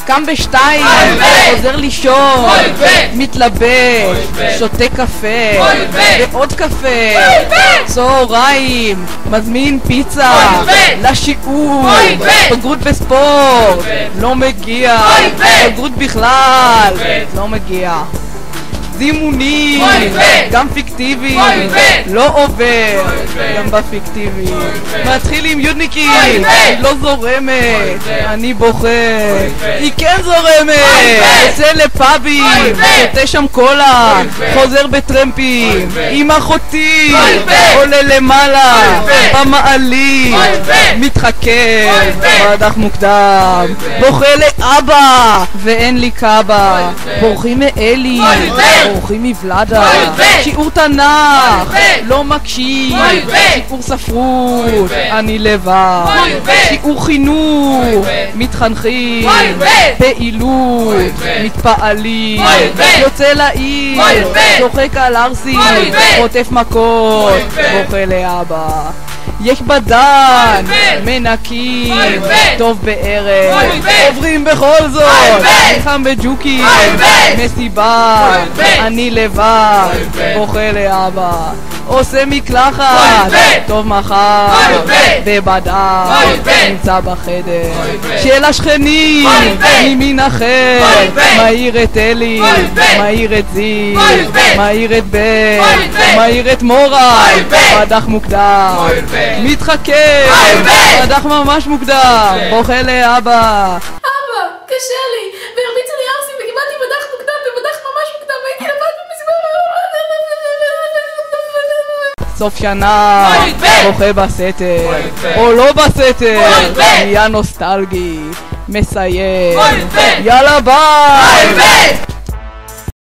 קם בשתיים, חוזר לישון, מתלבש, שותה קפה, ועוד קפה, צהריים, מזמין פיצה, לשיעור, בגרות בספורט, לא מגיע, בגרות בכלל, לא מגיע. זימונים, גם פיקטיבי, לא עובר, גם בפיקטיבי. מתחיל עם יודניקי, היא לא זורמת, אני בוחר, היא כן זורמת, יוצא לפאבים, שותה שם קולה, חוזר בטרמפים, עם אחותי, עולה למעלה, במעלית, מתחכה, בדח מוקדם, בוכה לאבא, ואין לי קאבה, בורחים מאלי, בורחים מבלדה, שיעור תנ"ך, לא מקשיב, שיעור ספרות, אני לבד, שיעור חינוך, מתחנכים, פעילות, מתפעלים, יוצא לעיר, צוחק על ארסי, חוטף מכות, בוכה לאבא. יש בדן, מנקים, טוב בערב, עוברים בכל זאת, חם בג'וקי, מסיבה, אני לבד, בוכה לאבא, עושה מקלחת, טוב מחר, ובדן, נמצא בחדר, של השכנים, ממין אחר, מהיר את אלי, מהיר את זיו, מהיר את בן, מהיר את מורל, בדח מוקדם, מתחכה, בדח ממש מוקדם, בוכה לאבא. אבא, קשה לי, והרביצה לי ארסי וקיבלתי בדח מוקדם ובדח ממש מוקדם, הייתי לבד במסיבה. סוף שנה, בוכה בסתר, או לא בסתר, נהיה נוסטלגי, מסיים, יאללה ביי!